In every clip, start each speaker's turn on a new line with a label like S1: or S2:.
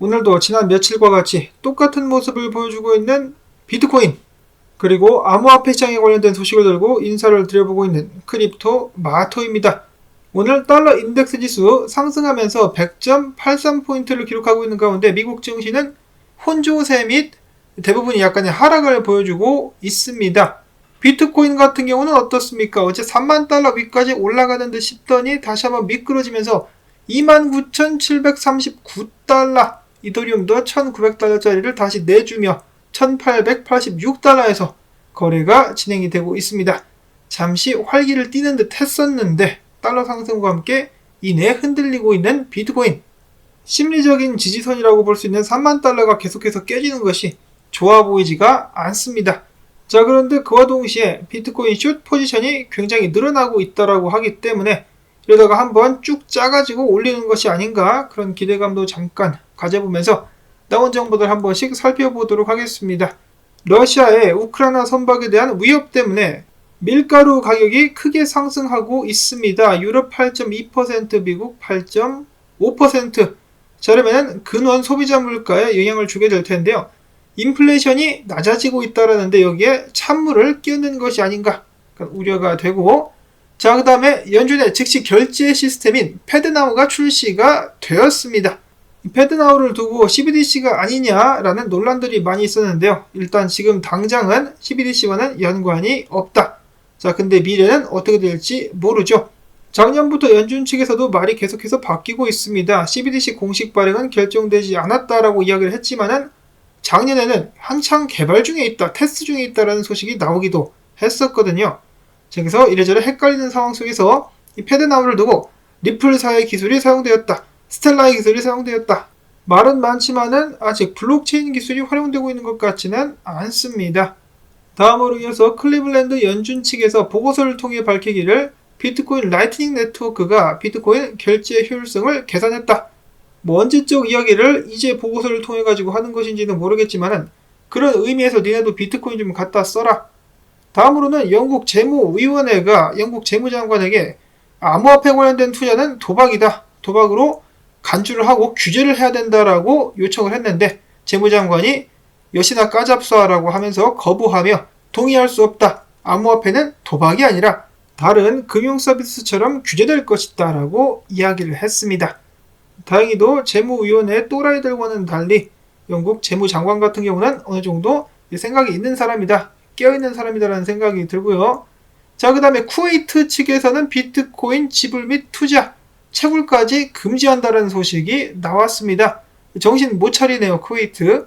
S1: 오늘도 지난 며칠과 같이 똑같은 모습을 보여주고 있는 비트코인, 그리고 암호화폐 시장에 관련된 소식을 들고 인사를 드려보고 있는 크립토 마토입니다. 오늘 달러 인덱스 지수 상승하면서 100.83포인트를 기록하고 있는 가운데 미국 증시는 혼조세 및 대부분이 약간의 하락을 보여주고 있습니다. 비트코인 같은 경우는 어떻습니까? 어제 3만 달러 위까지 올라가는 듯 싶더니 다시 한번 미끄러지면서 29,739달러, 이더리움도 1,900달러짜리를 다시 내주며 1,886달러에서 거래가 진행이 되고 있습니다. 잠시 활기를 띠는 듯 했었는데 달러 상승과 함께 이내 흔들리고 있는 비트코인, 심리적인 지지선이라고 볼 수 있는 3만 달러가 계속해서 깨지는 것이 좋아 보이지가 않습니다. 자, 그런데 그와 동시에 비트코인 숏 포지션이 굉장히 늘어나고 있다라고 하기 때문에 이러다가 한번 쭉 짜가지고 올리는 것이 아닌가, 그런 기대감도 잠깐 가져보면서 나온 정보들 한 번씩 살펴보도록 하겠습니다. 러시아의 우크라이나 선박에 대한 위협 때문에 밀가루 가격이 크게 상승하고 있습니다. 유럽 8.2%, 미국 8.5%. 자, 그러면 근원 소비자 물가에 영향을 주게 될 텐데요. 인플레이션이 낮아지고 있다라는데 여기에 찬물을 끼얹는 것이 아닌가 우려가 되고, 자, 그 다음에 연준의 즉시 결제 시스템인 패드나우가 출시가 되었습니다. 패드나우를 두고 CBDC가 아니냐라는 논란들이 많이 있었는데요. 일단 지금 당장은 CBDC와는 연관이 없다. 자, 근데 미래는 어떻게 될지 모르죠. 작년부터 연준 측에서도 말이 계속해서 바뀌고 있습니다. CBDC 공식 발행은 결정되지 않았다라고 이야기를 했지만은 작년에는 한창 개발 중에 있다, 테스트 중에 있다라는 소식이 나오기도 했었거든요. 그래서 이래저래 헷갈리는 상황 속에서 이 패드나우를 두고 리플사의 기술이 사용되었다, 스텔라의 기술이 사용되었다, 말은 많지만은 아직 블록체인 기술이 활용되고 있는 것 같지는 않습니다. 다음으로 이어서 클리블랜드 연준 측에서 보고서를 통해 밝히기를 비트코인 라이트닝 네트워크가 비트코인 결제 효율성을 계산했다. 언제적 이야기를 이제 보고서를 통해 가지고 하는 것인지는 모르겠지만은 그런 의미에서 니네도 비트코인 좀 갖다 써라. 다음으로는 영국 재무위원회가 영국 재무장관에게 암호화폐 관련된 투자는 도박이다, 도박으로 간주를 하고 규제를 해야 된다라고 요청을 했는데 재무장관이 여시나 까잡사라고 하면서 거부하며 동의할 수 없다, 암호화폐는 도박이 아니라 다른 금융서비스처럼 규제될 것이다 라고 이야기를 했습니다. 다행히도 재무위원회 또라이들과는 달리 영국 재무장관 같은 경우는 어느 정도 생각이 있는 사람이다, 깨어있는 사람이다라는 생각이 들고요. 자, 그 다음에 쿠웨이트 측에서는 비트코인 지불 및 투자, 채굴까지 금지한다는 소식이 나왔습니다. 정신 못 차리네요, 쿠웨이트.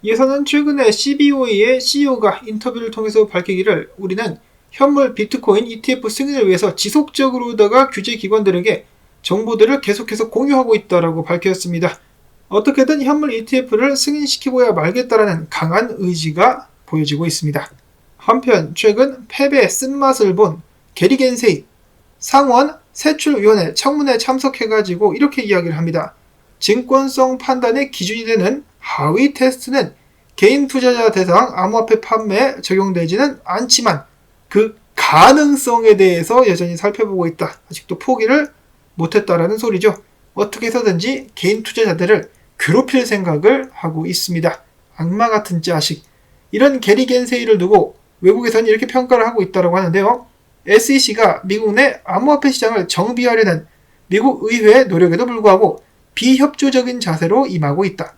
S1: 이에서는 최근에 CBOE의 CEO가 인터뷰를 통해서 밝히기를 우리는 현물 비트코인 ETF 승인을 위해서 지속적으로다가 규제 기관들에게 정보들을 계속해서 공유하고 있다라고 밝혔습니다. 어떻게든 현물 ETF를 승인시키고야 말겠다라는 강한 의지가 보여지고 있습니다. 한편 최근 패배의 쓴맛을 본 게리 겐세이 상원 세출위원회 청문회에 참석해가지고 이렇게 이야기를 합니다. 증권성 판단의 기준이 되는 하위 테스트는 개인 투자자 대상 암호화폐 판매에 적용되지는 않지만 그 가능성에 대해서 여전히 살펴보고 있다. 아직도 포기를 못했다라는 소리죠. 어떻게 해서든지 개인 투자자들을 괴롭힐 생각을 하고 있습니다. 악마 같은 자식. 이런 게리 겐세이를 두고 외국에서는 이렇게 평가를 하고 있다고 하는데요. SEC가 미국 내 암호화폐 시장을 정비하려는 미국 의회의 노력에도 불구하고 비협조적인 자세로 임하고 있다.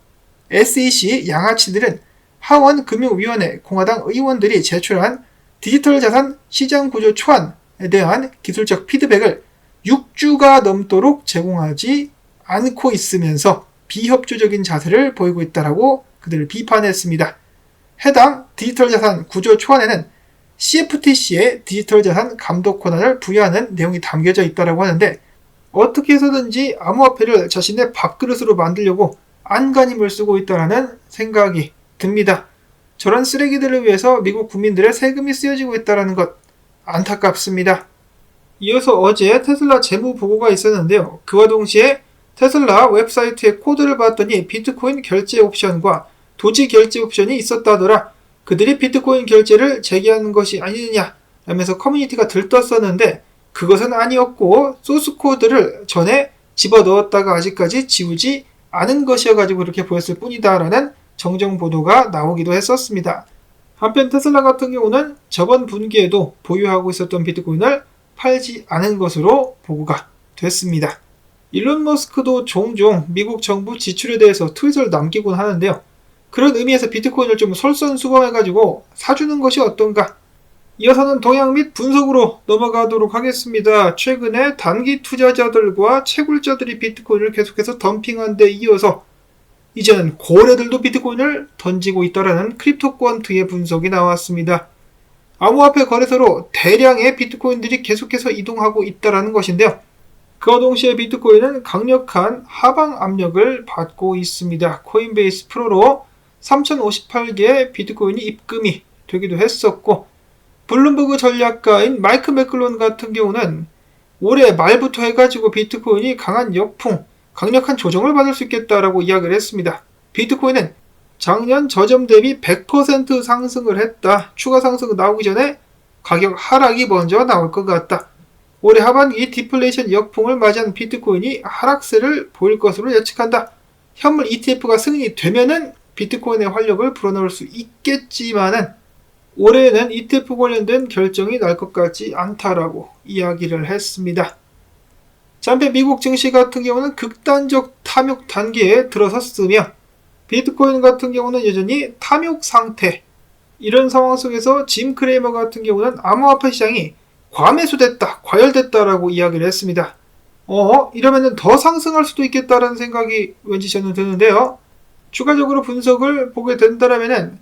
S1: SEC 양아치들은 하원 금융위원회 공화당 의원들이 제출한 디지털 자산 시장 구조 초안에 대한 기술적 피드백을 6주가 넘도록 제공하지 않고 있으면서 비협조적인 자세를 보이고 있다라고 그들을 비판했습니다. 해당 디지털 자산 구조 초안에는 CFTC의 디지털 자산 감독 권한을 부여하는 내용이 담겨져 있다고 하는데 어떻게 해서든지 암호화폐를 자신의 밥그릇으로 만들려고 안간힘을 쓰고 있다는 생각이 듭니다. 저런 쓰레기들을 위해서 미국 국민들의 세금이 쓰여지고 있다는 것 안타깝습니다. 이어서 어제 테슬라 재무 보고가 있었는데요. 그와 동시에 테슬라 웹사이트의 코드를 봤더니 비트코인 결제 옵션과 도지 결제 옵션이 있었다더라. 그들이 비트코인 결제를 제기하는 것이 아니느냐 라면서 커뮤니티가 들떴었는데 그것은 아니었고 소스 코드를 전에 집어넣었다가 아직까지 지우지 않은 것이어가지고 그렇게 보였을 뿐이다 라는 정정 보도가 나오기도 했었습니다. 한편 테슬라 같은 경우는 저번 분기에도 보유하고 있었던 비트코인을 팔지 않은 것으로 보고가 됐습니다. 일론 머스크도 종종 미국 정부 지출에 대해서 트윗을 남기곤 하는데요. 그런 의미에서 비트코인을 좀 솔선수범해가지고 사주는 것이 어떤가? 이어서는 동향 및 분석으로 넘어가도록 하겠습니다. 최근에 단기 투자자들과 채굴자들이 비트코인을 계속해서 덤핑한 데 이어서 이제는 고래들도 비트코인을 던지고 있다라는 크립토퀀트의 분석이 나왔습니다. 암호화폐 거래소로 대량의 비트코인들이 계속해서 이동하고 있다는 것인데요. 그와 동시에 비트코인은 강력한 하방 압력을 받고 있습니다. 코인베이스 프로로 3058개의 비트코인이 입금이 되기도 했었고, 블룸버그 전략가인 마이크 맥클론 같은 경우는 올해 말부터 해가지고 비트코인이 강한 역풍, 강력한 조정을 받을 수 있겠다라고 이야기를 했습니다. 비트코인은 작년 저점 대비 100% 상승을 했다. 추가 상승 나오기 전에 가격 하락이 먼저 나올 것 같다. 올해 하반기 디플레이션 역풍을 맞이한 비트코인이 하락세를 보일 것으로 예측한다. 현물 ETF가 승인이 되면은 비트코인의 활력을 불어넣을 수 있겠지만은 올해에는 ETF 관련된 결정이 날 것 같지 않다라고 이야기를 했습니다. 한편 미국 증시 같은 경우는 극단적 탐욕 단계에 들어섰으며 비트코인 같은 경우는 여전히 탐욕 상태. 이런 상황 속에서 짐 크레이머 같은 경우는 암호화폐 시장이 과매수됐다, 과열됐다라고 이야기를 했습니다. 이러면은 더 상승할 수도 있겠다라는 생각이 왠지 저는 드는데요. 추가적으로 분석을 보게 된다면은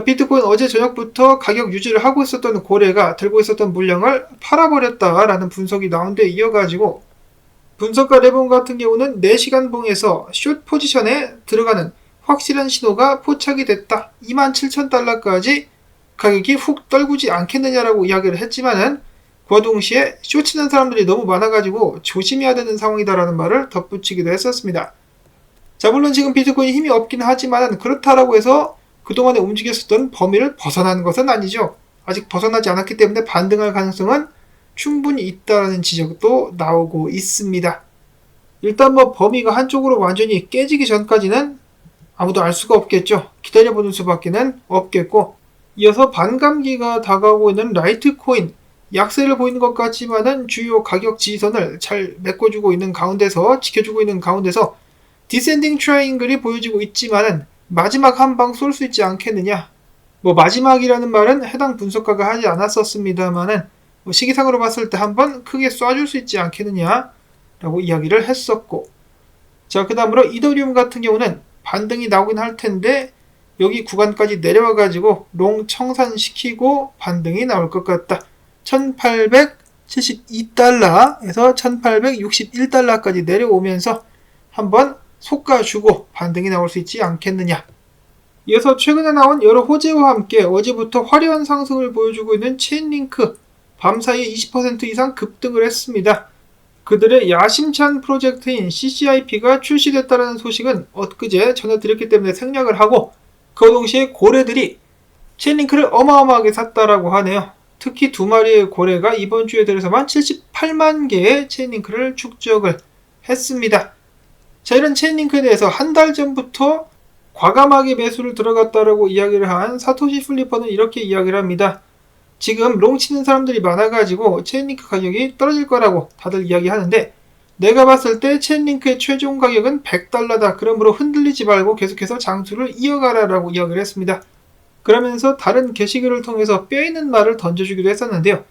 S1: 비트코인 어제 저녁부터 가격 유지를 하고 있었던 고래가 들고 있었던 물량을 팔아버렸다라는 분석이 나온 데 이어가지고 분석가 레본 같은 경우는 4시간 봉에서 숏 포지션에 들어가는 확실한 신호가 포착이 됐다. 27,000달러까지 가격이 훅 떨구지 않겠느냐라고 이야기를 했지만은 그와 동시에 숏 치는 사람들이 너무 많아가지고 조심해야 되는 상황이다라는 말을 덧붙이기도 했었습니다. 물론 지금 비트코인이 힘이 없긴 하지만 그렇다라고 해서 그동안에 움직였었던 범위를 벗어나는 것은 아니죠. 아직 벗어나지 않았기 때문에 반등할 가능성은 충분히 있다는 지적도 나오고 있습니다. 일단 범위가 한쪽으로 완전히 깨지기 전까지는 아무도 알 수가 없겠죠. 기다려보는 수밖에는 없겠고, 이어서 반감기가 다가오고 있는 라이트코인, 약세를 보이는 것 같지만은 주요 가격 지지선을 잘 메꿔주고 있는 가운데서, 지켜주고 있는 가운데서 디센딩 트라이앵글이 보여지고 있지만은 마지막 한 방 쏠 수 있지 않겠느냐. 마지막이라는 말은 해당 분석가가 하지 않았었습니다만은 시기상으로 봤을 때 한 번 크게 쏴줄 수 있지 않겠느냐 라고 이야기를 했었고, 그 다음으로 이더리움 같은 경우는 반등이 나오긴 할 텐데 여기 구간까지 내려와 가지고 롱 청산시키고 반등이 나올 것 같다. 1872달러에서 1861달러까지 내려오면서 한번 속가주고 반등이 나올 수 있지 않겠느냐. 이어서 최근에 나온 여러 호재와 함께 어제부터 화려한 상승을 보여주고 있는 체인링크, 밤사이에 20% 이상 급등을 했습니다. 그들의 야심찬 프로젝트인 CCIP가 출시됐다는 소식은 엊그제 전해드렸기 때문에 생략을 하고, 그 동시에 고래들이 체인링크를 어마어마하게 샀다라고 하네요. 특히 2마리의 고래가 이번 주에 들어서만 78만 개의 체인링크를 축적을 했습니다. 이런 체인링크에 대해서 한 달 전부터 과감하게 매수를 들어갔다라고 이야기를 한 사토시 플리퍼는 이렇게 이야기를 합니다. 지금 롱 치는 사람들이 많아가지고 체인링크 가격이 떨어질 거라고 다들 이야기하는데, 내가 봤을 때 체인링크의 최종 가격은 100달러다. 그러므로 흔들리지 말고 계속해서 장수를 이어가라라고 이야기를 했습니다. 그러면서 다른 게시글을 통해서 뼈있는 말을 던져주기도 했었는데요.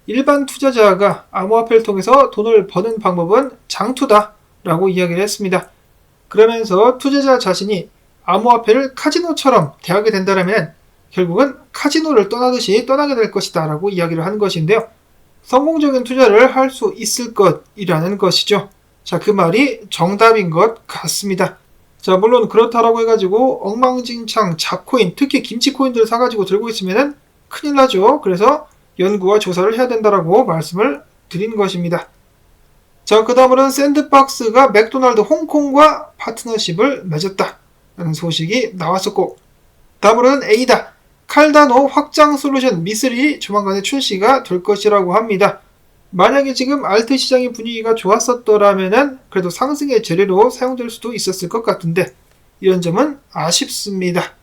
S1: 일반 투자자가 암호화폐를 통해서 돈을 버는 방법은 장투다 라고 이야기를 했습니다. 그러면서 투자자 자신이 암호화폐를 카지노처럼 대하게 된다면 결국은 카지노를 떠나듯이 떠나게 될 것이다 라고 이야기를 한 것인데요. 성공적인 투자를 할 수 있을 것이라는 것이죠. 그 말이 정답인 것 같습니다. 물론 그렇다라고 해가지고 엉망진창 잡코인, 특히 김치코인들을 사가지고 들고 있으면 큰일 나죠. 그래서 연구와 조사를 해야 된다라고 말씀을 드린 것입니다. 그 다음으로는 샌드박스가 맥도날드 홍콩과 파트너십을 맺었다라는 소식이 나왔었고, 다음으로는 에이다, 칼다노 확장 솔루션 미스릴이 조만간에 출시가 될 것이라고 합니다. 만약에 지금 알트 시장의 분위기가 좋았었더라면은 그래도 상승의 재료로 사용될 수도 있었을 것 같은데 이런 점은 아쉽습니다.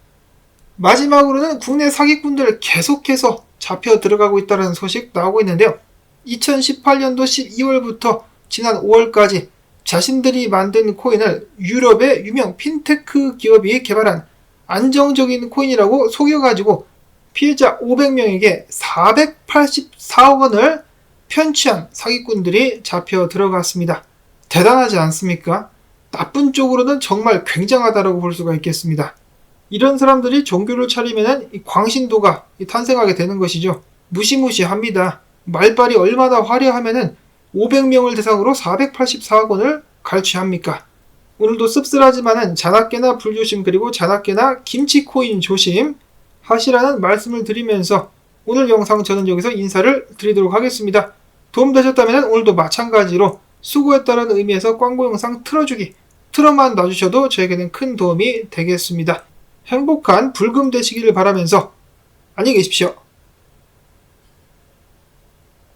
S1: 마지막으로는 국내 사기꾼들 계속해서 잡혀 들어가고 있다는 소식 나오고 있는데요. 2018년도 12월부터 지난 5월까지 자신들이 만든 코인을 유럽의 유명 핀테크 기업이 개발한 안정적인 코인이라고 속여가지고 피해자 500명에게 484억 원을 편취한 사기꾼들이 잡혀 들어갔습니다. 대단하지 않습니까? 나쁜 쪽으로는 정말 굉장하다고 볼 수가 있겠습니다. 이런 사람들이 종교를 차리면 광신도가 탄생하게 되는 것이죠. 무시무시합니다. 말빨이 얼마나 화려하면 500명을 대상으로 484억 원을 갈취합니까? 오늘도 씁쓸하지만은 자나깨나 불조심 그리고 자나깨나 김치코인 조심 하시라는 말씀을 드리면서 오늘 영상 저는 여기서 인사를 드리도록 하겠습니다. 도움되셨다면 오늘도 마찬가지로 수고했다는 의미에서 광고 영상 틀어만 놔주셔도 저에게는 큰 도움이 되겠습니다. 행복한 불금 되시기를 바라면서 안녕히 계십시오.